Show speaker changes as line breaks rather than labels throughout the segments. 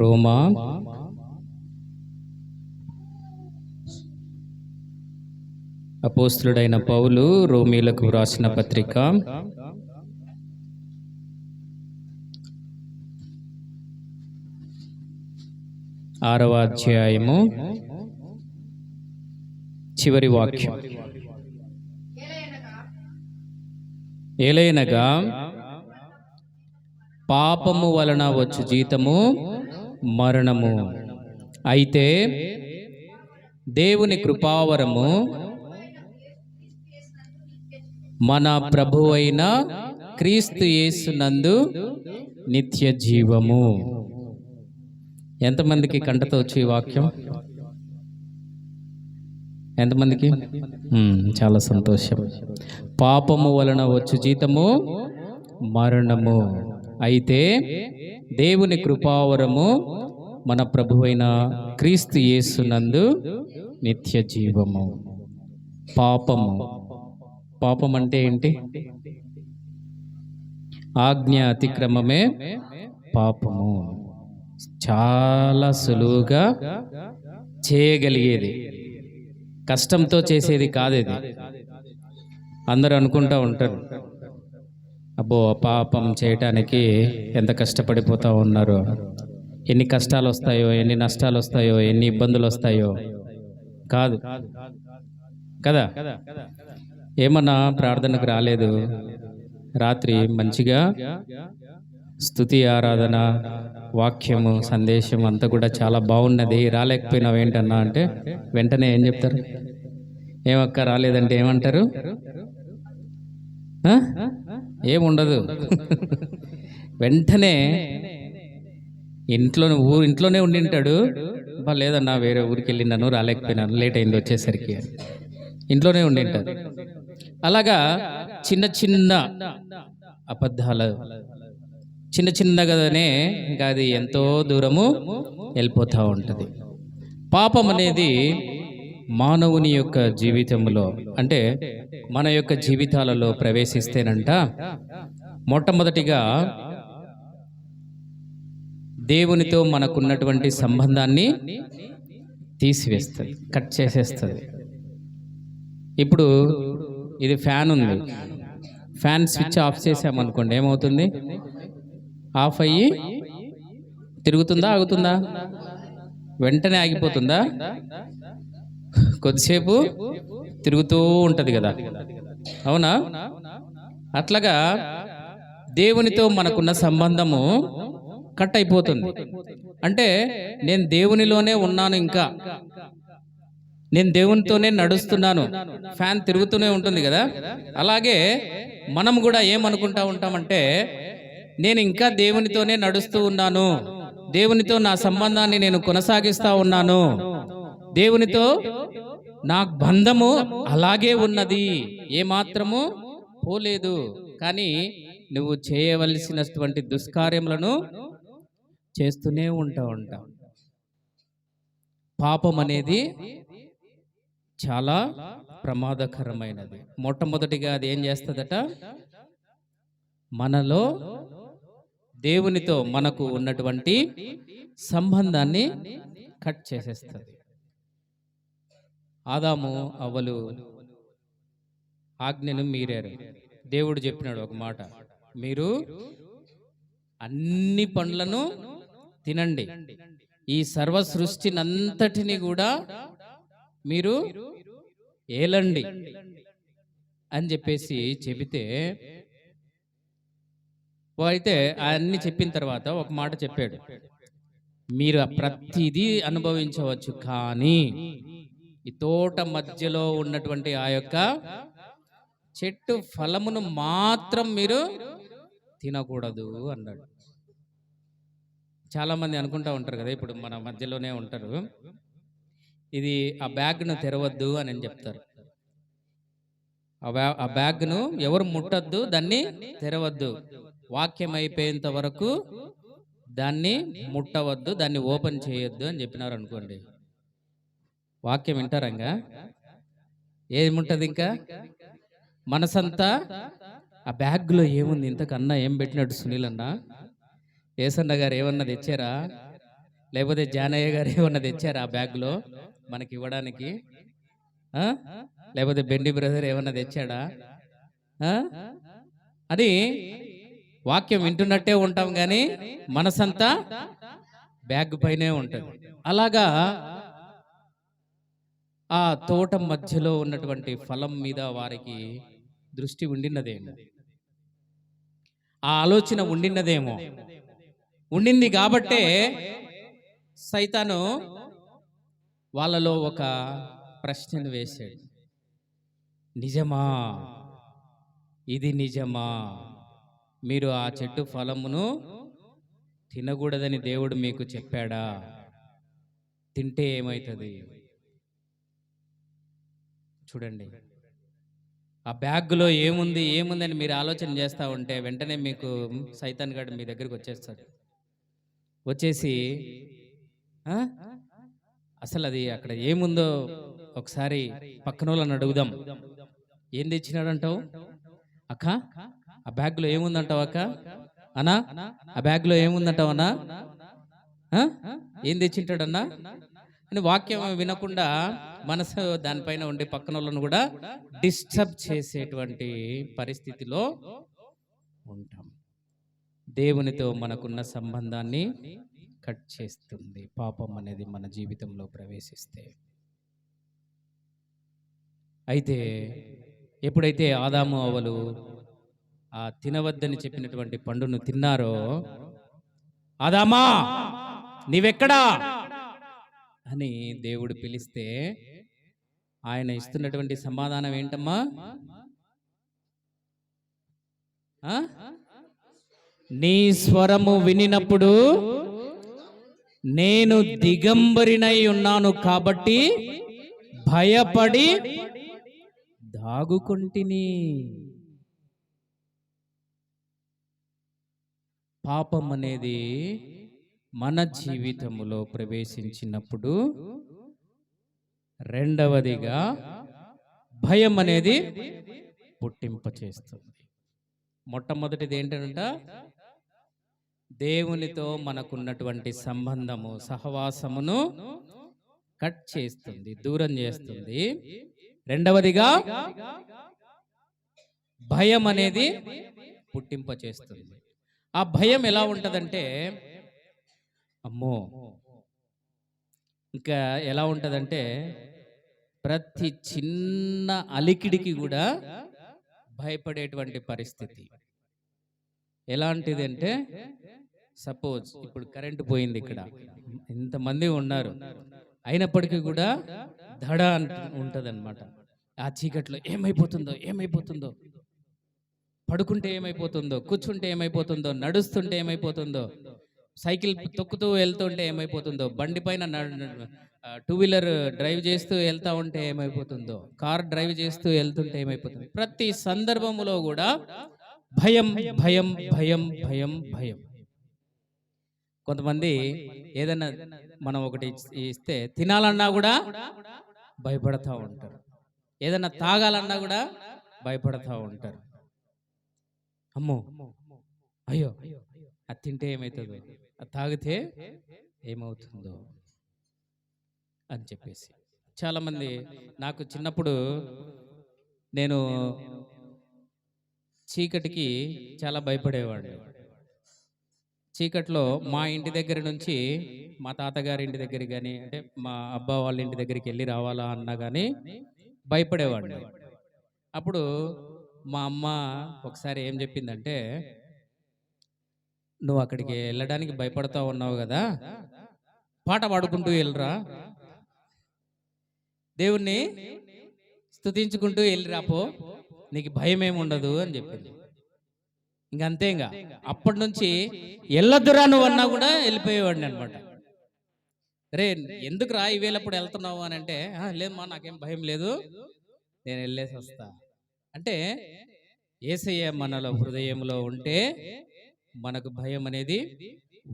రోమా అపోస్తులుడైన పౌలు రోమీలకు వ్రాసిన పత్రిక 6వ అధ్యాయము చివరి వాక్యం. ఏలైనగా పాపము వలన వచ్చు జీతము మరణము, అయితే దేవుని కృపావరము మన ప్రభువైన క్రీస్తు యేసునందు నిత్య జీవము. ఎంతమందికి కంటతో వచ్చి ఈ వాక్యం? ఎంతమందికి? చాలా సంతోషం. పాపము వలన వచ్చు జీతము మరణము, అయితే దేవుని కృపావరము మన ప్రభువైన క్రీస్తు యేసునందు నిత్య జీవము. పాపం అంటే ఏంటి? ఆజ్ఞ అతిక్రమమే పాపము. చాలా సులువుగా చేయగలిగేది, కష్టంతో చేసేది కాదు ఇది. అందరూ అనుకుంటూ ఉంటారు, అబ్బో పాపం చేయటానికి ఎంత కష్టపడిపోతూ ఉన్నారు, ఎన్ని కష్టాలు వస్తాయో, ఎన్ని నష్టాలు వస్తాయో, ఎన్ని ఇబ్బందులు వస్తాయో. కాదు కదా? ఏమన్నా ప్రార్థనకు రాలేదు, రాత్రి మంచిగా స్తుతి ఆరాధన వాక్యము సందేశం అంతా కూడా చాలా బాగున్నది, రాలేకపోయినావు ఏంటన్నా అంటే వెంటనే ఏం చెప్తారు? ఏమక్క రాలేదంటే ఏమంటారు? ఏముండదు. వెంటనే ఇంట్లోనే ఉండింటాడు, లేదన్నా వేరే ఊరికి వెళ్ళినాను, రాలేకపోయినాను, లేట్ అయింది వచ్చేసరికి, ఇంట్లోనే ఉండింటాడు. అలాగా చిన్న చిన్న అబద్ధాలు చిన్నగానే ఇంకా అది ఎంతో దూరము వెళ్ళిపోతూ ఉంటుంది. పాపం అనేది మానవుని యొక్క జీవితంలో, అంటే మన యొక్క జీవితాలలో ప్రవేశిస్తేనంట మొట్టమొదటిగా దేవునితో మనకున్నటువంటి సంబంధాన్ని తీసివేస్తుంది, కట్ చేసేస్తుంది. ఇప్పుడు ఇది ఫ్యాన్ ఉంది, ఫ్యాన్ స్విచ్ ఆఫ్ చేసామనుకోండి, ఏమవుతుంది? ఆఫ్ అయ్యి తిరుగుతుందా, ఆగుతుందా? వెంటనే ఆగిపోతుందా? కొద్దిసేపు తిరుగుతూ ఉంటుంది కదా, అవునా? అట్లాగా దేవునితో మనకున్న సంబంధము కట్ అయిపోతుంది. అంటే నేను దేవునిలోనే ఉన్నాను, ఇంకా నేను దేవునితోనే నడుస్తున్నాను, ఫ్యాన్ తిరుగుతూనే ఉంటుంది కదా. అలాగే మనం కూడా ఏమనుకుంటా ఉంటామంటే, నేను ఇంకా దేవునితోనే నడుస్తూ ఉన్నాను, దేవునితో నా సంబంధాన్ని నేను కొనసాగిస్తా ఉన్నాను, దేవునితో నా బంధము అలాగే ఉన్నది, ఏమాత్రము పోలేదు. కానీ నువ్వు చేయవలసినటువంటి దుష్కార్యములను చేస్తూనే ఉంటావు. పాపం అనేది చాలా ప్రమాదకరమైనది. మొట్టమొదటిగా అది ఏం చేస్తుందట? మనలో దేవునితో మనకు ఉన్నటువంటి సంబంధాన్ని కట్ చేసేస్తుంది. ఆదాము అవ్వలు ఆజ్ఞను మీరారు. దేవుడు చెప్పినాడు ఒక మాట, మీరు అన్ని పండ్లను తినండి, ఈ సర్వ సృష్టినంతటిని కూడా మీరు ఏలండి అని చెప్పేసి చెబితే, అయితే అన్ని చెప్పిన తర్వాత ఒక మాట చెప్పాడు, మీరు ప్రతిదీ అనుభవించవచ్చు, కానీ ఈ తోట మధ్యలో ఉన్నటువంటి ఆ యొక్క చెట్టు ఫలమును మాత్రం మీరు తినకూడదు అన్నాడు. చాలా మంది అనుకుంటా ఉంటారు కదా, ఇప్పుడు మన మధ్యలోనే ఉంటారు, ఇది ఆ బ్యాగ్ను తెరవద్దు అని చెప్తారు. ఆ బ్యాగ్ను ఎవరు ముట్టద్దు, దాన్ని తెరవద్దు, వాక్యం అయిపోయేంత వరకు దాన్ని ముట్టవద్దు, దాన్ని ఓపెన్ చేయొద్దు అని చెప్పినారు అనుకోండి. వాక్యం వింటారంగా ఏముంటది? ఇంకా మనసంతా ఆ బ్యాగ్లో ఏముంది, ఇంతకన్నా ఏం పెట్టినట్టు సునీల్ అన్న, ఏసన్న గారు ఏమన్నా తెచ్చారా? లేకపోతే జానయ్య గారు ఏమన్నా తెచ్చారా ఆ బ్యాగ్లో మనకి ఇవ్వడానికి? ఆ? లేకపోతే బెండి బ్రదర్ ఏమన్నా తెచ్చాడా? ఆ? అది వాక్యం వింటున్నట్టే ఉంటాం కానీ మనసంతా బ్యాగ్ పైనే ఉంటుంది. అలాగా ఆ తోట మధ్యలో ఉన్నటువంటి ఫలం మీద వారికి దృష్టి ఉండినదేమో, ఆ ఆలోచన ఉండినదేమో. ఉండింది కాబట్టే సైతాను వాళ్ళలో ఒక ప్రశ్నను వేశాడు. నిజమా? ఇది నిజమా? మీరు ఆ చెట్టు ఫలమును తినకూడదని దేవుడు మీకు చెప్పాడా? తింటే ఏమవుతుంది? చూడండి, ఆ బ్యాగ్లో ఏముంది ఏముందని మీరు ఆలోచన చేస్తూ ఉంటే వెంటనే మీకు సైతాన్ గడు మీ దగ్గరికి వచ్చేస్తాడు. వచ్చేసి "ఆ? అసలు అది అక్కడ ఏముందో ఒకసారి పక్కన వాళ్ళని అడుగుదాం. ఏం తెచ్చినాడంటావు అక్క? ఆ బ్యాగ్లో ఏముందంటావు అక్క? అన్నా, ఆ బ్యాగ్లో ఏముందంటావు అన్నా? ఆ? ఏం తెచ్చింటాడన్నా అని వాక్యం వినకుండా మనసు దానిపైన ఉండి పక్కన వాళ్ళను కూడా డిస్టర్బ్ చేసేటువంటి పరిస్థితిలో ఉంటాం. దేవునితో మనకున్న సంబంధాన్ని కట్ చేస్తుంది పాపం అనేది మన జీవితంలో ప్రవేశిస్తే. అయితే ఎప్పుడైతే ఆదాము అవ్వలు ఆ తినవద్దని చెప్పినటువంటి పండును తిన్నారో, ఆదామా నీవెక్కడా అని దేవుడు పిలిస్తే ఆయన ఇస్తున్నటువంటి సమాధానం ఏంటమ్మా? నీ స్వరము వినినప్పుడు నేను దిగంబరినై ఉన్నాను కాబట్టి భయపడి దాగుకొంటిని. పాపం అనేది మన జీవితంలో ప్రవేశించినప్పుడు రెండవదిగా భయం అనేది పుట్టింపచేస్తుంది. మొట్టమొదటిది ఏంటంట? దేవునితో మనకున్నటువంటి సంబంధము, సహవాసమును కట్ చేస్తుంది, దూరం చేస్తుంది. రెండవదిగా భయం అనేది పుట్టింపచేస్తుంది. ఆ భయం ఎలా ఉంటదంటే, అమ్మో, ఇంకా ఎలా ఉంటదంటే ప్రతి చిన్న అలికిడికి కూడా భయపడేటువంటి పరిస్థితి. ఎలాంటిది అంటే, సపోజ్ ఇప్పుడు కరెంటు పోయింది, ఇక్కడ ఇంతమంది ఉన్నారు, అయినప్పటికీ కూడా దడ ఉంటదన్నమాట. ఆ చీకట్లో ఏమైపోతుందో ఏమైపోతుందో, పడుకుంటే ఏమైపోతుందో, కూర్చుంటే ఏమైపోతుందో, నడుస్తుంటే ఏమైపోతుందో, సైకిల్ తొక్కుతూ వెళ్తుంటే ఏమైపోతుందో, బండి పైన టూ వీలర్ డ్రైవ్ చేస్తూ వెళ్తా ఉంటే ఏమైపోతుందో, కార్ డ్రైవ్ చేస్తూ వెళ్తుంటే ఏమైపోతుంది. ప్రతి సందర్భములో కూడా భయం భయం భయం భయం భయం. కొంతమంది ఏదైనా మనం ఒకటి ఇస్తే తినాలన్నా కూడా భయపడతా ఉంటారు. ఏదైనా తాగాలన్నా కూడా భయపడతా ఉంటారు. అమ్మో, అయ్యో, అది తింటే ఏమవుతుందో, అది తాగితే ఏమవుతుందో అని చెప్పేసి. చాలామంది నాకు చిన్నప్పుడు నేను చీకటికి చాలా భయపడేవాడిని. చీకట్లో మా ఇంటి దగ్గర నుంచి మా తాతగారి ఇంటి దగ్గరికి కానీ, అంటే మా అబ్బా వాళ్ళ ఇంటి దగ్గరికి వెళ్ళి రావాలా అన్నా కానీ భయపడేవాడిని. అప్పుడు మా అమ్మ ఒకసారి ఏం చెప్పిందంటే, నువ్వు అక్కడికి వెళ్ళడానికి భయపడతా ఉన్నావు కదా, పాట పాడుకుంటూ వెళ్ళరా, దేవుణ్ణి స్తుతించుకుంటూ వెళ్ళిరాపో, నీకు భయం ఏమి ఉండదు అని చెప్పింది. ఇంకంతే, ఇంకా అప్పటి నుంచి వెళ్ళొద్దురా నువ్వు అన్నా కూడా వెళ్ళిపోయేవాడిని అనమాట. రే ఎందుకు రా ఈవేళప్పుడు వెళ్తున్నావు అని అంటే, లేదు మా నాకేం భయం లేదు, నేను వెళ్ళేసి వస్తా అంటే, యేసయ్య మనలో హృదయంలో ఉంటే మనకు భయం అనేది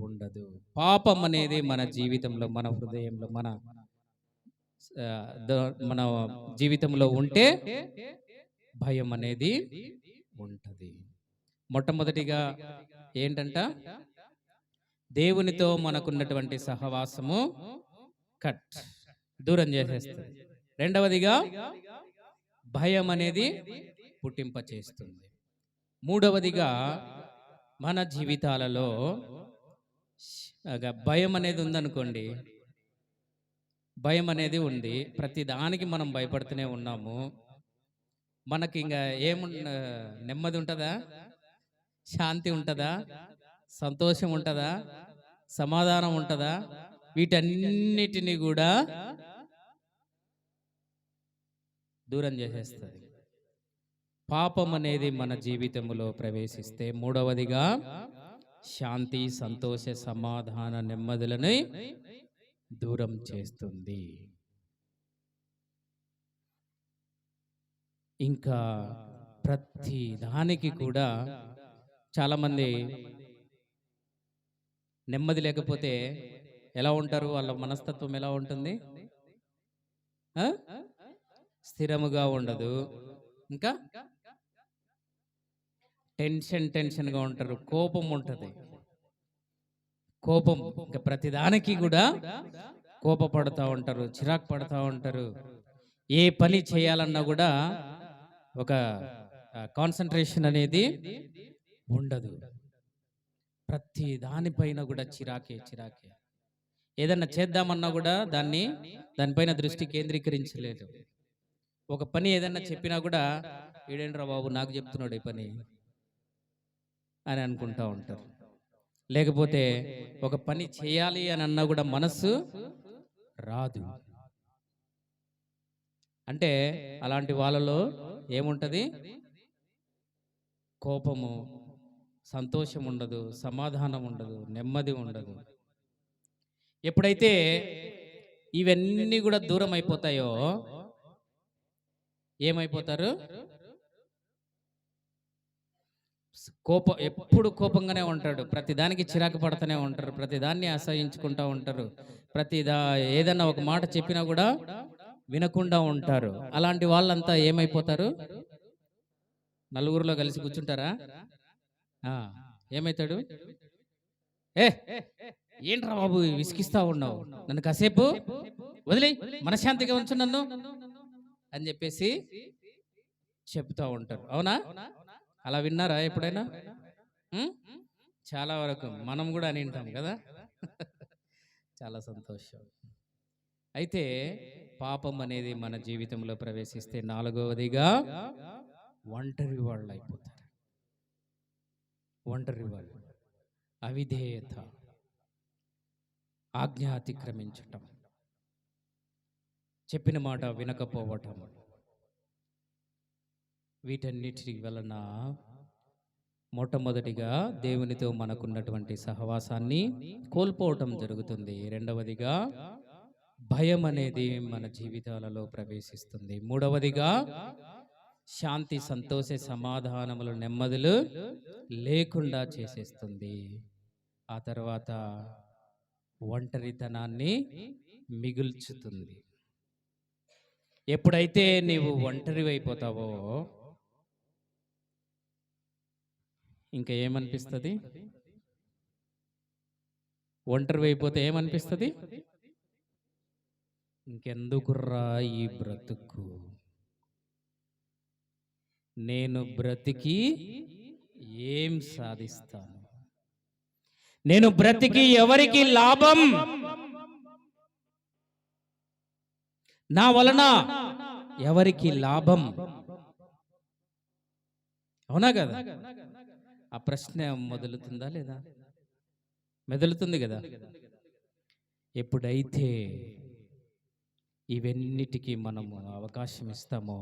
ఉండదు. పాపం అనేది మన జీవితంలో, మన హృదయంలో, మన జీవితంలో ఉంటే భయం అనేది ఉంటది. మొట్టమొదటిగా ఏంటంట? దేవునితో మనకున్నటువంటి సహవాసము కట్, దూరం చేసేస్తుంది. రెండవదిగా భయం అనేది పుట్టింప చేస్తుంది. మూడవదిగా మన జీవితాలలో భయం అనేది ఉందనుకోండి, భయం అనేది ఉంది, ప్రతి దానికి మనం భయపడుతూనే ఉన్నాము. మనకి ఇంకా నెమ్మది ఉంటుందా? శాంతి ఉంటుందా? సంతోషం ఉంటుందా? సమాధానం ఉంటుందా? వీటన్నిటిని కూడా దూరం చేసేస్తుంది. పాపం అనేది మన జీవితంలో ప్రవేశిస్తే మూడవదిగా శాంతి, సంతోష, సమాధాన, నెమ్మదులను దూరం చేస్తుంది. ఇంకా ప్రతి దానికి కూడా చాలామంది నెమ్మది లేకపోతే ఎలా ఉంటారు? వాళ్ళ మనస్తత్వం ఎలా ఉంటుంది? స్థిరముగా ఉండదు. ఇంకా టెన్షన్గా ఉంటారు. కోపం ఉంటుంది. కోపం ఇంకా ప్రతిదానికి కూడా కోపపడుతూ ఉంటారు, చిరాకు పడుతూ ఉంటారు. ఏ పని చేయాలన్నా కూడా ఒక కాన్సన్ట్రేషన్ అనేది ఉండదు. ప్రతి దానిపైన కూడా చిరాకే. ఏదన్నా చేద్దామన్నా కూడా దానిపైన దృష్టి కేంద్రీకరించలేదు. ఒక పని ఏదన్నా చెప్పినా కూడా ఈడేంట్రా బాబు నాకు చెప్తున్నాడు ఈ పని అని అనుకుంటా ఉంటారు. లేకపోతే ఒక పని చేయాలి అని అన్నా కూడా మనస్సు రాదు. అంటే అలాంటి వాళ్ళలో ఏముంటది? కోపము, సంతోషం ఉండదు, సమాధానం ఉండదు, నెమ్మది ఉండదు. ఎప్పుడైతే ఇవన్నీ కూడా దూరం అయిపోతాయో ఏమైపోతారు? ఎప్పుడు కోపంగానే ఉంటాడు, ప్రతిదానికి చిరాకు పడుతూనే ఉంటారు, ప్రతిదాన్ని అసహించుకుంటూ ఉంటారు, ఏదన్నా ఒక మాట చెప్పినా కూడా వినకుండా ఉంటారు. అలాంటి వాళ్ళంతా ఏమైపోతారు? నలుగురిలో కలిసి కూర్చుంటారా? ఏమైతాడు? ఏంట్రా బాబు విసిగిస్తా ఉన్నావు, నన్ను కాసేపు వదిలే, మనశ్శాంతిగా ఉంచు నన్ను అని చెప్పేసి చెప్తా ఉంటారు. అవునా? అలా విన్నారా ఎప్పుడైనా? చాలా వరకు మనం కూడా అని వింటాం కదా. చాలా సంతోషం. అయితే పాపం అనేది మన జీవితంలో ప్రవేశిస్తే నాలుగవదిగా ఒంటరి వాళ్ళు అయిపోతారు. ఒంటరి వాళ్ళు, అవిధేయత, ఆజ్ఞ అతిక్రమించటం, చెప్పిన మాట వినకపోవటం, వీటన్నిటి వలన మొట్టమొదటిగా దేవునితో మనకున్నటువంటి సహవాసాన్ని కోల్పోవటం జరుగుతుంది. రెండవదిగా భయం అనేది మన జీవితాలలో ప్రవేశిస్తుంది. మూడవదిగా శాంతి, సంతోష, సమాధానములు, నెమ్మదులు లేకుండా చేసేస్తుంది. ఆ తర్వాత ఒంటరితనాన్ని మిగుల్చుతుంది. ఎప్పుడైతే నీవు ఒంటరి అయిపోతావో ఇంకా ఏమనిపిస్తుంది? ఒంటరి అయిపోతే ఏమనిపిస్తుంది? ఇంకెందుకుర్రా ఈ బ్రతుకు, నేను బ్రతికి ఏం సాధిస్తాను, నేను బ్రతికి ఎవరికి లాభం, నా వలన ఎవరికి లాభం? అవునా కదా? ఆ ప్రశ్న మొదలుతుందా లేదా? మెదులుతుంది కదా. ఎప్పుడైతే ఇవన్నిటికీ మనము అవకాశం ఇస్తామో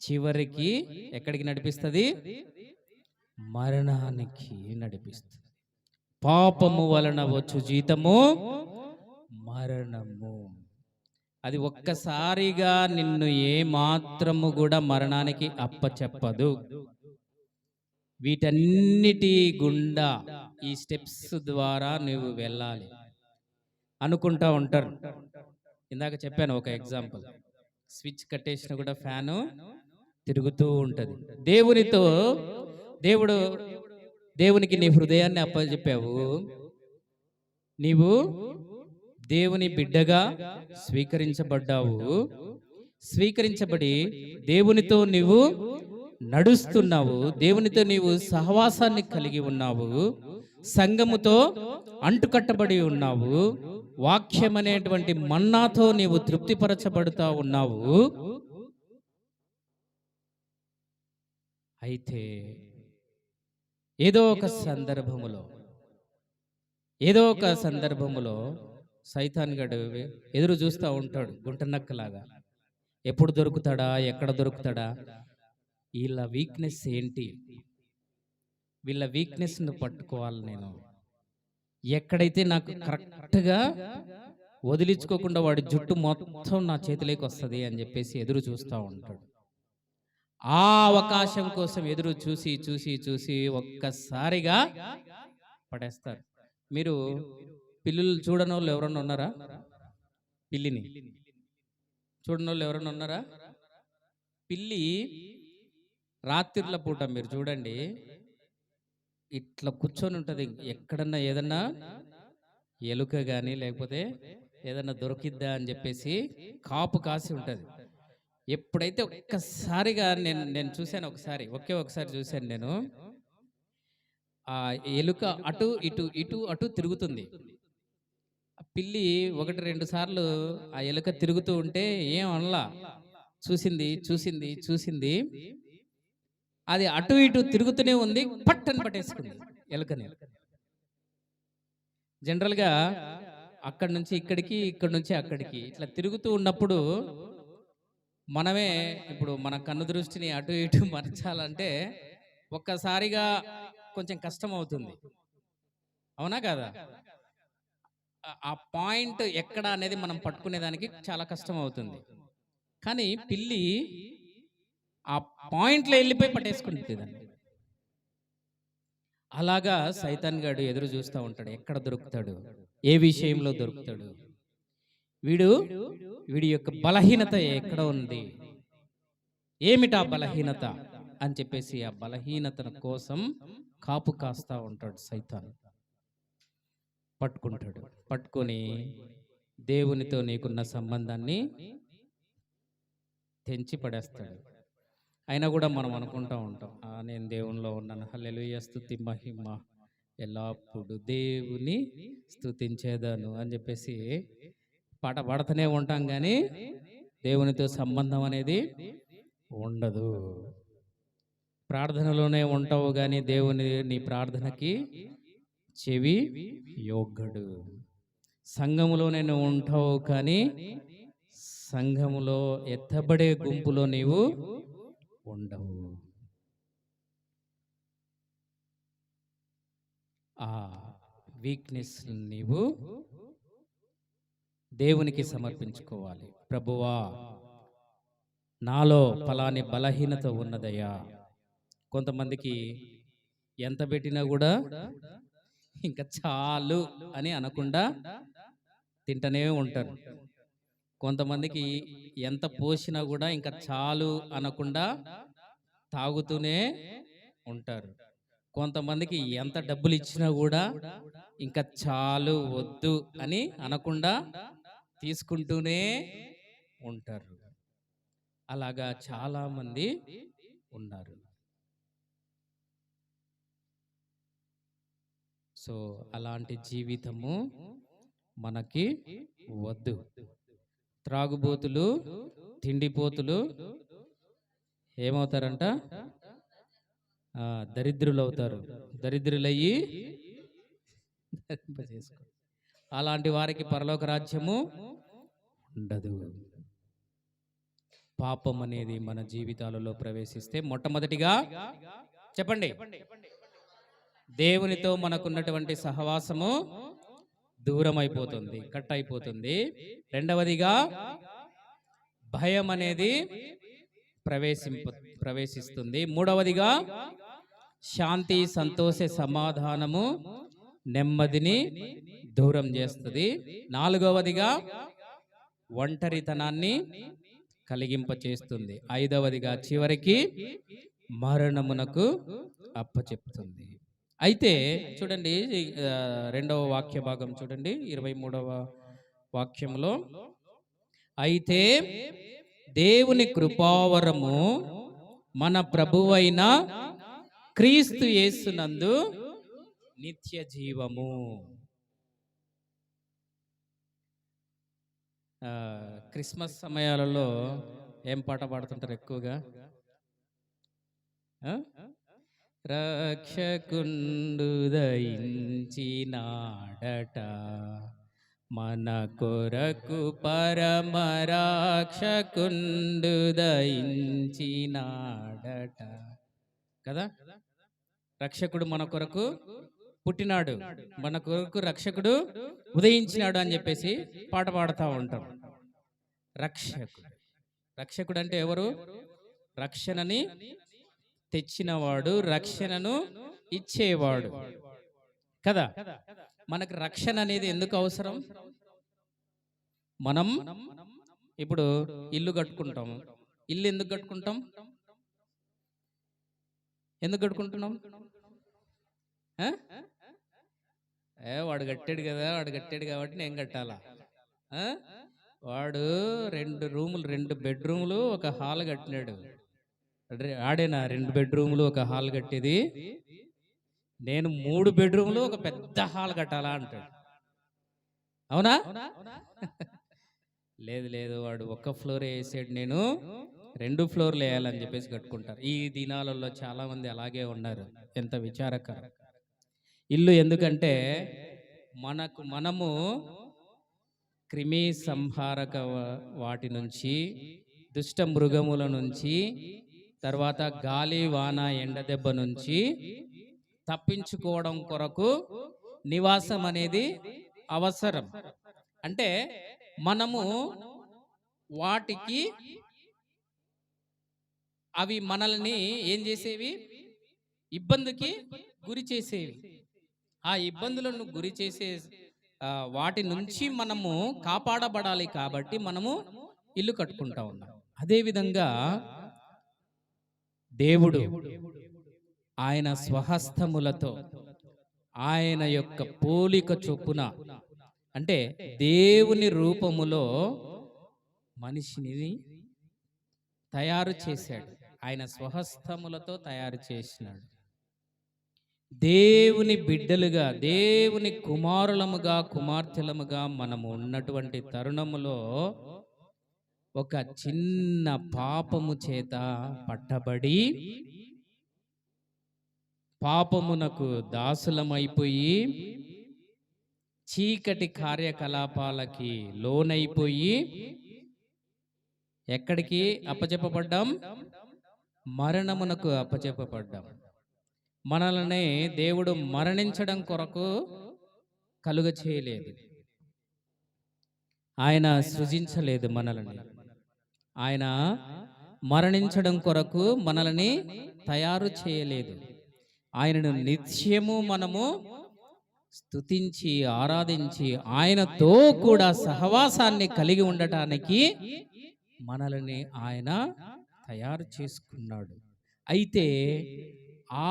చివరికి ఎక్కడికి నడిపిస్తుంది? మరణానికి నడిపిస్తుంది. పాపము వలన వచ్చు జీతము మరణము. అది ఒక్కసారిగా నిన్ను ఏ మాత్రము కూడా మరణానికి అప్పచెప్పదు. వీటన్నిటి గుండా ఈ స్టెప్స్ ద్వారా నువ్వు వెళ్ళాలి అనుకుంటా ఉంటారు. ఇందాక చెప్పాను ఒక ఎగ్జాంపుల్, స్విచ్ కట్టేసిన కూడా ఫ్యాను తిరుగుతూ ఉంటుంది. దేవునికి నీ హృదయాన్ని అప్పచెప్పావు, నీవు దేవుని బిడ్డగా స్వీకరించబడ్డావు. స్వీకరించబడి దేవునితో నీవు నడుస్తున్నావు. దేవునితో నీవు సహవాసాన్ని కలిగి ఉన్నావు. సంఘముతో అంటుకట్టబడి ఉన్నావు. వాక్యం అనేటువంటి మన్నాతో నీవు తృప్తిపరచబడుతా ఉన్నావు. అయితే ఏదో ఒక సందర్భములో సైతాన్ గడు ఎదురు చూస్తూ ఉంటాడు గుంటనక్కలాగా. ఎప్పుడు దొరుకుతాడా, ఎక్కడ దొరుకుతాడా, వీళ్ళ వీక్నెస్ ఏంటి, వీళ్ళ వీక్నెస్ను పట్టుకోవాలి నేను, ఎక్కడైతే నాకు కరెక్ట్గా వదిలించుకోకుండా వాడి జుట్టు మొత్తం నా చేతిలోకి వస్తుంది అని చెప్పేసి ఎదురు చూస్తూ ఉంటాడు. ఆ అవకాశం కోసం ఎదురు చూసి చూసి చూసి ఒక్కసారిగా పడేస్తారు. మీరు పిల్లులు చూడని వాళ్ళు ఎవరన్నా ఉన్నారా? పిల్లిని చూడని వాళ్ళు ఎవరన్నా ఉన్నారా? పిల్లి రాత్రిళ్ళ పూట మీరు చూడండి, ఇట్లా కూర్చొని ఉంటుంది. ఎక్కడన్నా ఏదన్నా ఎలుక కానీ లేకపోతే ఏదన్నా దొరికిద్దా అని చెప్పేసి కాపు కాసి ఉంటుంది. ఎప్పుడైతే ఒక్కసారిగా నేను చూశాను, ఒకసారి చూశాను నేను, ఆ ఎలుక అటు ఇటు ఇటు అటు తిరుగుతుంది. పిల్లి 1-2 సార్లు ఆ ఎలుక తిరుగుతూ ఉంటే ఏం అనలా, చూసింది చూసింది చూసింది, అది అటు ఇటు తిరుగుతూనే ఉంది, పట్టని పట్టేసుకుంది ఎలుకని. జనరల్గా అక్కడి నుంచి ఇక్కడికి, ఇక్కడి నుంచి అక్కడికి ఇట్లా తిరుగుతూ ఉన్నప్పుడు మనమే ఇప్పుడు మన కన్ను దృష్టిని అటు ఇటు మరచాలంటే ఒక్కసారిగా కొంచెం కష్టం అవుతుంది, అవునా కదా? ఆ పాయింట్ ఎక్కడ అనేది మనం పట్టుకునేదానికి చాలా కష్టం అవుతుంది. కానీ పిల్లి ఆ పాయింట్లో వెళ్ళిపోయి పట్టేసుకుంటుంది దాన్ని. అలాగా సైతాన్ గాడు ఎదురు చూస్తూ ఉంటాడు, ఎక్కడ దొరుకుతాడు, ఏ విషయంలో దొరుకుతాడు, వీడి యొక్క బలహీనత ఎక్కడ ఉంది, ఏమిటా బలహీనత అని చెప్పేసి ఆ బలహీనత కోసం కాపు కాస్తా ఉంటాడు సైతాన్. పట్టుకుంటాడు, పట్టుకొని దేవునితో నీకున్న సంబంధాన్ని తెంచి పడేస్తాడు. అయినా కూడా మనం అనుకుంటూ ఉంటాం, నేను దేవునిలో ఉన్నాను, హల్లెలూయా, స్తుతి మహిమ ఎల్లప్పుడు దేవుని స్తుతించేదాను అని చెప్పేసి పాట పాడుతూనే ఉంటాం, కానీ దేవునితో సంబంధం అనేది ఉండదు. ప్రార్థనలోనే ఉంటావు కానీ నీ ప్రార్థనకి చెవి యొగ్గడు. సంఘములోనే నువ్వు ఉంటావు కానీ సంఘములో ఎత్తబడే గుంపులో నీవు ఉండవు. ఆ వీక్నెస్ నీవు దేవునికి సమర్పించుకోవాలి. ప్రభువా, నాలో ఫలాని బలహీనత ఉన్నదయ్యా. కొంతమందికి ఎంత పెట్టినా కూడా ఇంకా చాలు అని అనకుండా తింటనే ఉంటారు. కొంతమందికి ఎంత పోసినా కూడా ఇంకా చాలు అనకుండా తాగుతూనే ఉంటారు. కొంతమందికి ఎంత డబ్బులు ఇచ్చినా కూడా ఇంకా చాలు వద్దు అని అనకుండా తీసుకుంటూనే ఉంటారు. అలాగా చాలా మంది ఉన్నారు. సో అలాంటి జీవితము మనకి వద్దు. త్రాగుబోతులు, తిండిపోతులు ఏమవుతారంట? దరిద్రులు అవుతారు. దరిద్రులయ్యి అలాంటి వారికి పరలోక రాజ్యము ఉండదు. పాపం అనేది మన జీవితాలలో ప్రవేశిస్తే మొట్టమొదటిగా చెప్పండి, దేవునితో మనకున్నటువంటి సహవాసము దూరం అయిపోతుంది, కట్ అయిపోతుంది. రెండవదిగా భయం అనేది ప్రవేశిస్తుంది. మూడవదిగా శాంతి, సంతోష, సమాధానము, నెమ్మదిని దూరం చేస్తుంది. నాలుగవదిగా ఒంటరితనాన్ని కలిగింపచేస్తుంది. ఐదవదిగా చివరికి మరణమునకు అప్పచెప్తుంది. అయితే చూడండి, రెండవ వాక్య భాగం చూడండి, 23వ వాక్యంలో, అయితే దేవుని కృపావరము మన ప్రభువైన క్రీస్తు యేసునందు నిత్య జీవము. క్రిస్మస్ సమయాలలో ఏం పాట పాడుతుంటారు ఎక్కువగా? రక్షకుండు దయించినాడట, మన కొరకు పరమ రక్షకుండు దయించినాడట కదా. రక్షకుడు మన కొరకు పుట్టినాడు, మన కొరకు రక్షకుడు ఉదయించినాడు అని చెప్పేసి పాట పాడుతూ ఉంటాం. రక్షకుడు, రక్షకుడు అంటే ఎవరు? రక్షణని తెచ్చినవాడు, రక్షణను ఇచ్చేవాడు కదా. మనకు రక్షణ అనేది ఎందుకు అవసరం? మనం ఇప్పుడు ఇల్లు కట్టుకుంటాం. ఇల్లు ఎందుకు కట్టుకుంటాం? ఎందుకు కట్టుకుంటున్నాం? వాడు కట్టాడు కదా, వాడు కట్టాడు కాబట్టి నేను కట్టాలా? వాడు 2 రూములు, 2 బెడ్రూములు, ఒక హాల్ కట్టినాడు. ఆడేనా 2 బెడ్రూములు ఒక హాల్ కట్టేది? నేను 3 బెడ్రూములు ఒక పెద్ద హాల్ కట్టాలా అంటాడు. అవునా? లేదు లేదు, వాడు ఒక్క ఫ్లోర్ వేసాడు, నేను 2 ఫ్లోర్లు వేయాలని చెప్పేసి కట్టుకుంటారు. ఈ దినాలలో చాలా మంది అలాగే ఉన్నారు. ఎంత విచారకరం. ఇల్లు ఎందుకంటే మనము క్రిమి సంహారక వాటి నుంచి, దుష్ట మృగముల నుంచి, తర్వాత గాలి వాన ఎండ దెబ్బ నుంచి తప్పించుకోవడం కొరకు నివాసం అనేది అవసరం. అంటే మనము వాటికి, అవి మనల్ని ఏం చేసేవి? ఇబ్బందికి గురి చేసేవి. ఆ ఇబ్బందులను గురి చేసే వాటి నుంచి మనము కాపాడబడాలి కాబట్టి మనము ఇల్లు కట్టుకుంటా ఉన్నాం. అదేవిధంగా దేవుడు ఆయన స్వహస్తములతో, ఆయన యొక్క పోలిక చొప్పున, అంటే దేవుని రూపములో మనిషిని తయారు చేశాడు. ఆయన స్వహస్తములతో తయారు చేసినాడు. దేవుని బిడ్డలుగా, దేవుని కుమారులముగా, కుమార్తెలముగా మనము ఉన్నటువంటి తరుణములో ఒక చిన్న పాపము చేత పట్టబడి, పాపమునకు దాసులమైపోయి, చీకటి కార్యకలాపాలకి లోనైపోయి ఎక్కడికి అప్పచెప్పబడ్డాం? మరణమునకు అప్పచెప్పబడ్డాం. మనల్ని దేవుడు మరణించడం కొరకు కలుగ చేయలేదు. ఆయన సృజించలేదు మనల్ని. ఆయన మరణించడం కొరకు మనల్ని తయారు చేయలేదు. ఆయనను నిత్యము మనము స్తుతించి ఆరాధించి ఆయనతో కూడా సహవాసాన్ని కలిగి ఉండటానికి మనల్ని ఆయన తయారు చేసుకున్నాడు. అయితే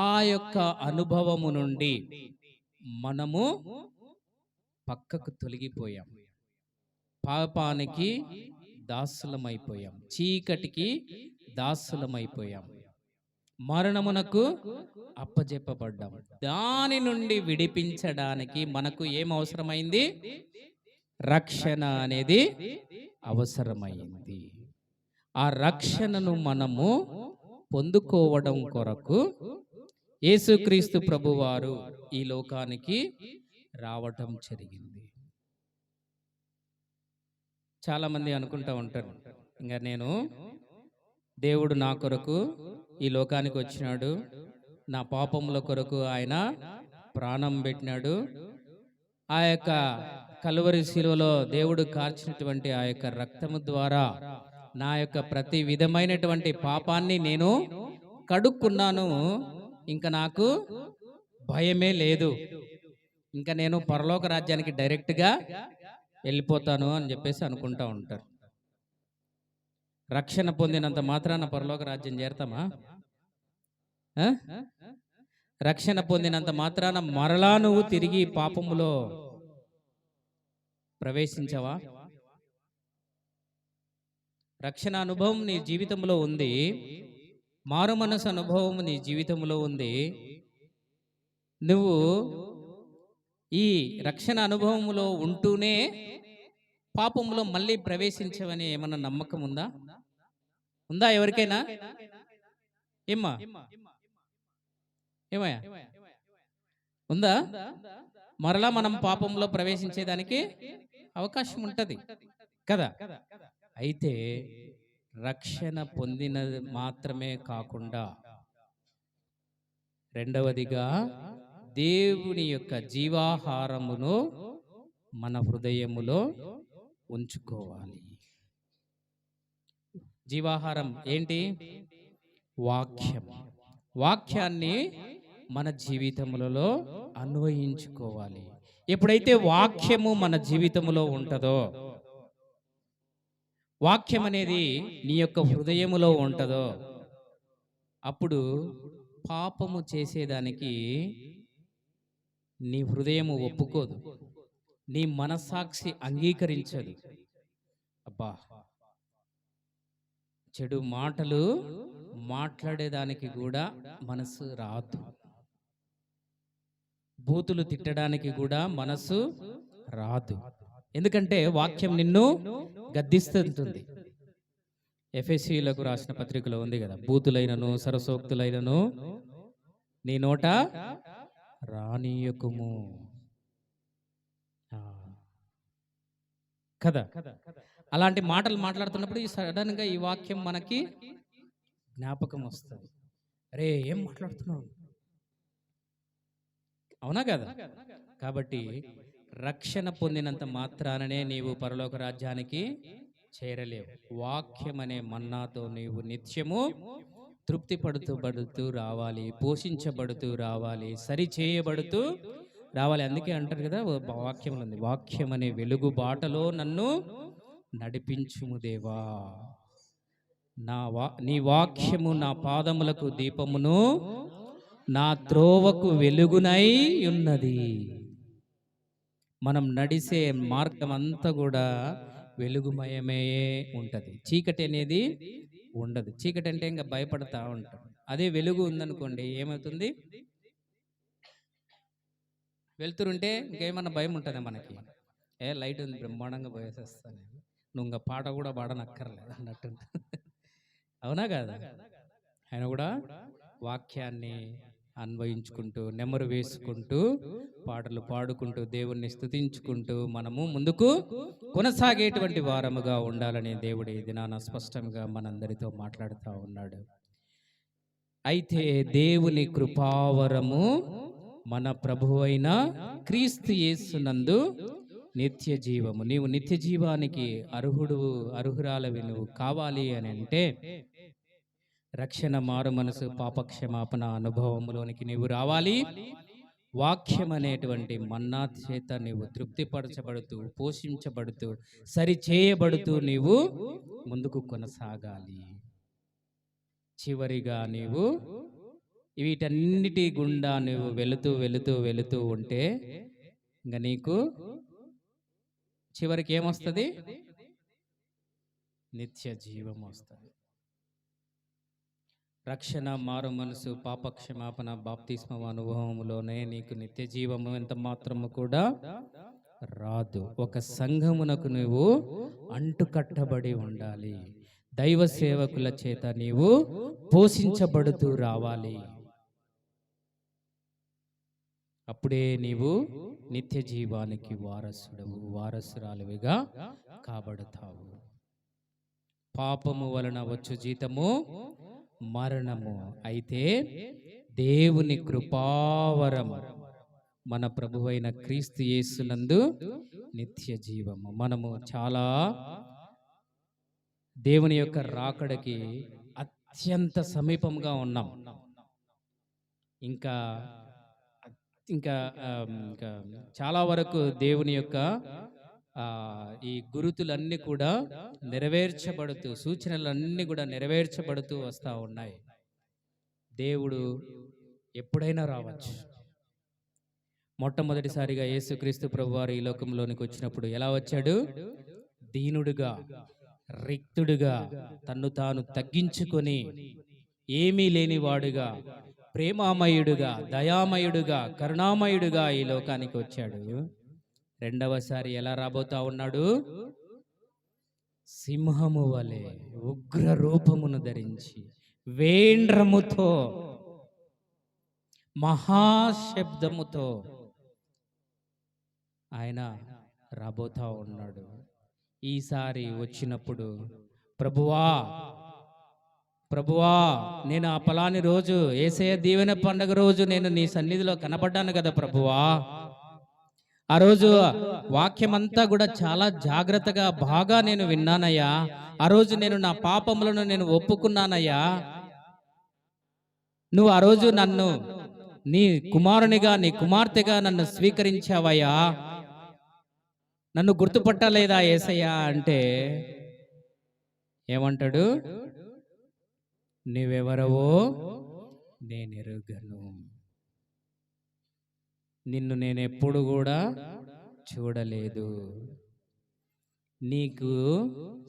ఆ యొక్క అనుభవము నుండి మనము పక్కకు తొలగిపోయాం. పాపానికి దాసులమైపోయాం, చీకటికి దాసులమైపోయాం, మరణమునకు అప్పజెప్పబడ్డాం. దాని నుండి విడిపించడానికి మనకు ఏం అవసరమైంది? రక్షణ అనేది అవసరమైంది. ఆ రక్షణను మనము పొందుకోవడం కొరకు యేసుక్రీస్తు ప్రభువారు ఈ లోకానికి రావటం జరిగింది. చాలా మంది అనుకుంటా ఉంటారు, ఇంకా నేను, దేవుడు నా కొరకు ఈ లోకానికి వచ్చినాడు, నా పాపముల కొరకు ఆయన ప్రాణం పెట్టినాడు, ఆ యొక్క కలువరి శిలువలో దేవుడు కార్చినటువంటి ఆ యొక్క రక్తము ద్వారా నా యొక్క ప్రతి విధమైనటువంటి పాపాన్ని నేను కడుక్కున్నాను, ఇంకా నాకు భయమే లేదు, ఇంకా నేను పరలోక రాజ్యానికి డైరెక్ట్గా వెళ్ళిపోతాను అని చెప్పేసి అనుకుంటా ఉంటారు. రక్షణ పొందినంత మాత్రాన పరలోక రాజ్యం చేరతామా? రక్షణ పొందినంత మాత్రాన మరలా నువ్వు తిరిగి పాపములో ప్రవేశించవా? రక్షణ అనుభవం నీ జీవితంలో ఉంది, మారు మనసు అనుభవం నీ జీవితంలో ఉంది. నువ్వు ఈ రక్షణ అనుభవంలో ఉంటూనే పాపంలో మళ్ళీ ప్రవేశించవని ఏమన్నా నమ్మకం ఉందా? ఉందా ఎవరికైనా? ఏమ్మా ఏమయ్యా ఉందా? మరలా మనం పాపంలో ప్రవేశించేదానికి అవకాశం ఉంటది కదా. అయితే రక్షణ పొందినది మాత్రమే కాకుండా రెండవదిగా దేవుని యొక్క జీవాహారమును మన హృదయములో ఉంచుకోవాలి. జీవాహారం ఏంటి? వాక్యం. వాక్యాన్ని మన జీవితములలో అన్వయించుకోవాలి. ఎప్పుడైతే వాక్యము మన జీవితములో ఉంటుందో, వాక్యం అనేది నీ యొక్క హృదయములో ఉంటుందో, అప్పుడు పాపము చేసేదానికి నీ హృదయము ఒప్పుకోదు, నీ మనస్సాక్షి అంగీకరించదు. అబ్బా, చెడు మాటలు మాట్లాడేదానికి కూడా మనసు రాదు, బూతులు తిట్టడానికి కూడా మనసు రాదు. ఎందుకంటే వాక్యం నిన్ను గద్దిస్తుంది. ఎఫెసీయులకు రాసిన పత్రికలో ఉంది కదా, బూతులైనను సరసోక్తులైనను నీ నోట రానీయకుము కదా. అలాంటి మాటలు మాట్లాడుతున్నప్పుడు ఈ సడన్గా ఈ వాక్యం మనకి జ్ఞాపకం వస్తుంది. అరే, ఏం మాట్లాడుతున్నావు? అవునా కదా? కాబట్టి రక్షణ పొందినంత మాత్రాననే నీవు పరలోక రాజ్యానికి చేరలేవు. వాక్యం అనే మన్నాతో నీవు నిత్యము తృప్తి పడుతూ రావాలి, పోషించబడుతూ రావాలి, సరి చేయబడుతూ రావాలి. అందుకే అంటారు కదా, వాక్యం ఉంది, వాక్యం అనే వెలుగు బాటలో నన్ను నడిపించుము దేవా. నీ వాక్యము నా పాదములకు దీపమును, నా త్రోవకు వెలుగునై ఉన్నది. మనం నడిసే మార్గం అంతా కూడా వెలుగుమయమే ఉంటది, చీకటి అనేది ఉండదు. చీకటి అంటే ఇంకా భయపడతా ఉంటాం. అదే వెలుగు ఉందనుకోండి, ఏమవుతుంది? వెళ్తురుంటే ఇంకేమన్నా భయం ఉంటుందా మనకి? లైట్ ఉంది, బ్రహ్మాండంగా పోయేసేస్తాను, నువ్వు ఇంకా పాట కూడా పాడనక్కర్లేదు అన్నట్టు. అవునా కాదా? ఆయన కూడా వాక్యాన్ని అన్వయించుకుంటూ, నెమరు వేసుకుంటూ, పాటలు పాడుకుంటూ, దేవుణ్ణి స్తుతించుకుంటూ మనము ముందుకు కొనసాగేటువంటి వారముగా ఉండాలని దేవుడు ఈ దినాన స్పష్టంగా మనందరితో మాట్లాడుతూ ఉన్నాడు. అయితే దేవుని కృపావరము మన ప్రభువైన క్రీస్తు యేసునందు నిత్య జీవము. నీవు నిత్య జీవానికి అర్హురాలవి నువ్వు కావాలి అని అంటే రక్షణ, మారు మనసు, పాపక్షమాపణ అనుభవంలోనికి నీవు రావాలి. వాక్యం అనేటువంటి మన్నా చేత నీవు తృప్తిపరచబడుతూ, పోషించబడుతూ, సరి చేయబడుతూ నీవు ముందుకు కొనసాగాలి. చివరిగా నీవు వీటన్నిటి గుండా నువ్వు వెళుతూ వెళుతూ వెళుతూ ఉంటే ఇంకా నీకు చివరికి ఏమొస్తుంది? నిత్య జీవం వస్తుంది. రక్షణ, మారు మనసు, పాపక్షమాపణ, బాప్తిస్మ అనుభవంలోనే నీకు నిత్య జీవము ఎంత మాత్రము కూడా రాదు. ఒక సంఘమునకు నువ్వు అంటుకట్టబడి ఉండాలి. దైవ సేవకుల చేత నీవు పోషించబడుతూ రావాలి. అప్పుడే నీవు నిత్య జీవానికి వారసురాలువిగా కాబడతావు. పాపము వలన వచ్చు జీతము మరణము, అయితే దేవుని కృపావరము మన ప్రభువైన క్రీస్తు యేసునందు నిత్య జీవము. మనము చాలా దేవుని యొక్క రాకడకి అత్యంత సమీపంగా ఉన్నాం. ఇంకా ఇంకా ఇంకా చాలా వరకు దేవుని యొక్క ఈ గురుతులన్నీ కూడా నెరవేర్చబడుతూ, సూచనలన్నీ కూడా నెరవేర్చబడుతూ వస్తూ ఉన్నాయి. దేవుడు ఎప్పుడైనా రావచ్చు. మొట్టమొదటిసారిగా యేసుక్రీస్తు ప్రభువారు ఈ లోకంలోనికి వచ్చినప్పుడు ఎలా వచ్చాడు? దీనుడుగా, రిక్తుడుగా, తన్ను తాను తగ్గించుకొని, ఏమీ లేనివాడుగా, ప్రేమామయుడుగా, దయామయుడుగా, కరుణామయుడుగా ఈ లోకానికి వచ్చాడు. రెండవసారి ఎలా రాబోతా ఉన్నాడు? సింహము వలె ఉగ్ర రూపమును ధరించి, వేండ్రముతో, మహాశబ్దముతో ఆయన రాబోతా ఉన్నాడు. ఈసారి వచ్చినప్పుడు, ప్రభువా ప్రభువా, నేను ఆ పలాని రోజు యేసయ్య దీవెన పండగ రోజు నేను నీ సన్నిధిలో కనపడ్డాను కదా ప్రభువా. ఆ రోజు వాక్యమంతా కూడా చాలా జాగ్రత్తగా బాగా నేను విన్నానయ్యా. ఆ రోజు నేను నా పాపములను నేను ఒప్పుకున్నానయ్యా. నువ్వు ఆ రోజు నన్ను నీ కుమారునిగా, నీ కుమార్తెగా నన్ను స్వీకరించావయ్యా. నన్ను గుర్తుపట్టలేదా యేసయ్యా అంటే ఏమంటాడు? నీవెవరవో నేనెరుగను, నిన్ను నేనెప్పుడు కూడా చూడలేదు. నీకు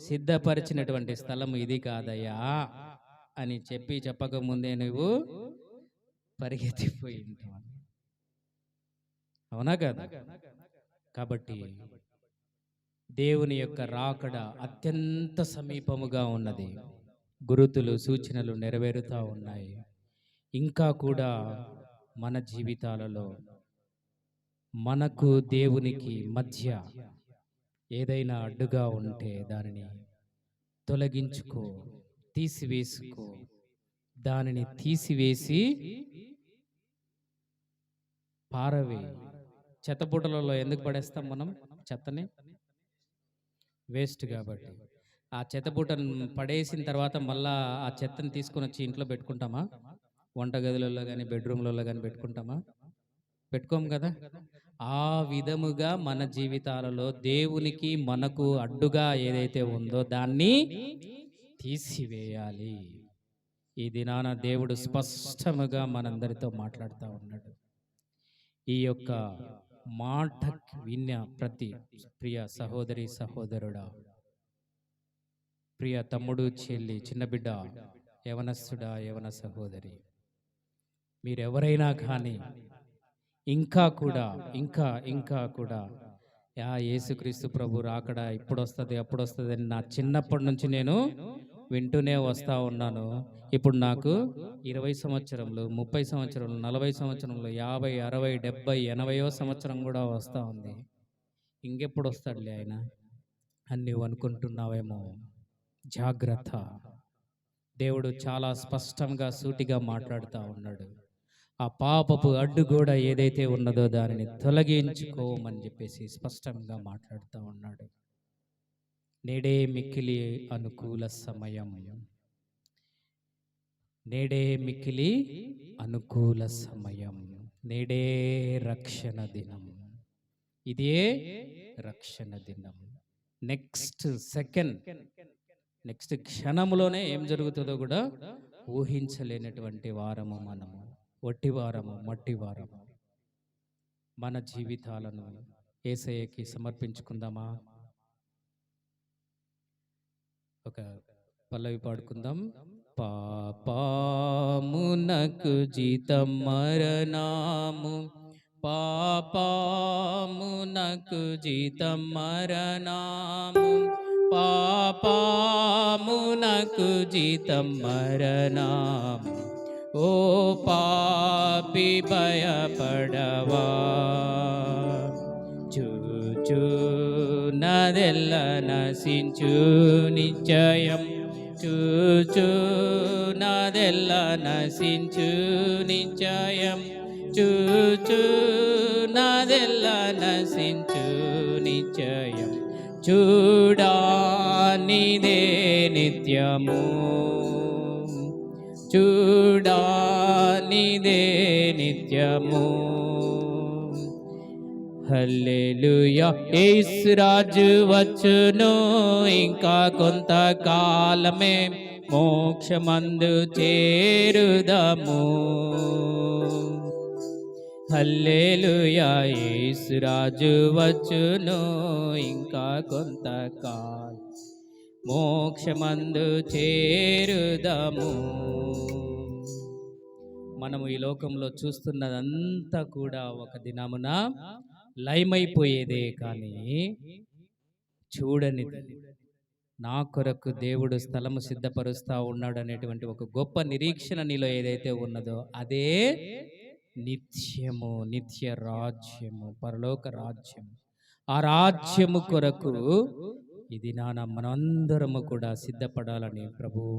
సిద్ధపరిచినటువంటి స్థలం ఇది కాదయ్యా అని చెప్పకముందే నువ్వు పరిగెత్తిపోయి ఉంటావు. అవునా కదా? కాబట్టి దేవుని యొక్క రాకడ అత్యంత సమీపముగా ఉన్నది. గురుతులు, సూచనలు నెరవేరుతూ ఉన్నాయి. ఇంకా కూడా మన జీవితాలలో మనకు దేవునికి మధ్య ఏదైనా అడ్డుగా ఉంటే దానిని తొలగించుకో, తీసివేసుకో. దానిని తీసివేసి పారవే. చెత్తబుట్టలలో ఎందుకు పడేస్తాం మనం చెత్తని? వేస్ట్ కాబట్టి. ఆ చెత్తబుట్టను పడేసిన తర్వాత మళ్ళా ఆ చెత్తని తీసుకొని వచ్చి ఇంట్లో పెట్టుకుంటామా? వంటగదులలో కానీ బెడ్రూమ్లలో కానీ పెట్టుకుంటామా? పెట్టుకోం కదా. ఆ విధముగా మన జీవితాలలో దేవునికి మనకు అడ్డుగా ఏదైతే ఉందో దాన్ని తీసివేయాలి. ఈ దినాన దేవుడు స్పష్టముగా మనందరితో మాట్లాడుతూ ఉన్నాడు. ఈ యొక్క మాట విన్న ప్రతి ప్రియ సహోదరి, సహోదరుడా, ప్రియ తమ్ముడు, చెల్లి, చిన్న బిడ్డ, యవనస్తుడా, యవన సహోదరి, మీరెవరైనా కానీ ఇంకా కూడా యేసుక్రీస్తు ప్రభు రాకడ ఇప్పుడు వస్తుంది, అప్పుడు వస్తుంది అని నా చిన్నప్పటి నుంచి నేను వింటూనే వస్తూ ఉన్నాను. ఇప్పుడు నాకు 20 సంవత్సరంలో, 30 సంవత్సరంలో, 40 సంవత్సరంలో, 50, 60, 70, 80 సంవత్సరం కూడా వస్తూ ఉంది. ఇంకెప్పుడు వస్తాడులే ఆయన అని నువ్వు అనుకుంటున్నావేమో. జాగ్రత్త. దేవుడు చాలా స్పష్టంగా, సూటిగా మాట్లాడుతూ ఉన్నాడు. ఆ పాపపు అడ్డు కూడా ఏదైతే ఉన్నదో దానిని తొలగించుకోమని చెప్పేసి స్పష్టంగా మాట్లాడుతూ ఉన్నాడు. నేడే మిక్కిలి అనుకూల సమయం, నేడే మిక్కిలి అనుకూల సమయం, నేడే రక్షణ దినం, ఇదే రక్షణ దినం. నెక్స్ట్ సెకండ్, నెక్స్ట్ క్షణంలోనే ఏం జరుగుతుందో కూడా ఊహించలేనటువంటి వారము మనము. వట్టివారము, మట్టివారము. మన జీవితాలను యేసయ్యకి సమర్పించుకుందామా? ఒక పల్లవి పాడుకుందాం. పాపమునకు జీతం మరణము, పాపమునకు జీతం మరణము, పాపమునకు జీతం మరణము. ఓ పాపి భయపడవా, చూచు నదెల్ల నశించు నిశ్చయం, చూచు నదెల్ల నశించు నిశ్చయం, చూచు నదెల్ల నశించు నిశ్చయం. చూడానిదే నిత్యము, చూడానిదే నిత్యము. హల్లెలూయా. యేసు రాజు వచ్చును ఇంకా కొంతకాలమే, మోక్షమందు చేరుదము. హల్లెలూయా, యేసురాజు వచ్చును ఇంకా కొంతకాలం, మోక్షమందు చేరుదము. మనము ఈ లోకంలో చూస్తున్నదంతా కూడా ఒక దినమున లయమైపోయేదే, కానీ చూడనిది నా కొరకు దేవుడు స్థలము సిద్ధపరుస్తా ఉన్నాడు అనేటువంటి ఒక గొప్ప నిరీక్షణ నీలో ఏదైతే ఉన్నదో అదే నిత్యము, నిత్య రాజ్యము, పరలోక రాజ్యము. ఆ రాజ్యము కొరకు ఇది మనందరము కూడా సిద్ధపడాలని ప్రభువు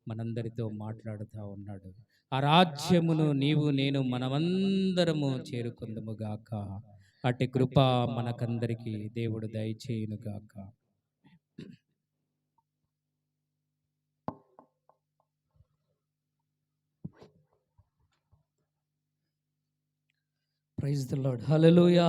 మనందరితో మాట్లాడుతూ ఉన్నాడు. ఆ రాజ్యమును నీవు నేను మనమందరము చేరుకుందుముగాక. అట్టి కృప మనకందరికీ దేవుడు దయచేయునుగాక.
Praise the Lord. హల్లెలూయా.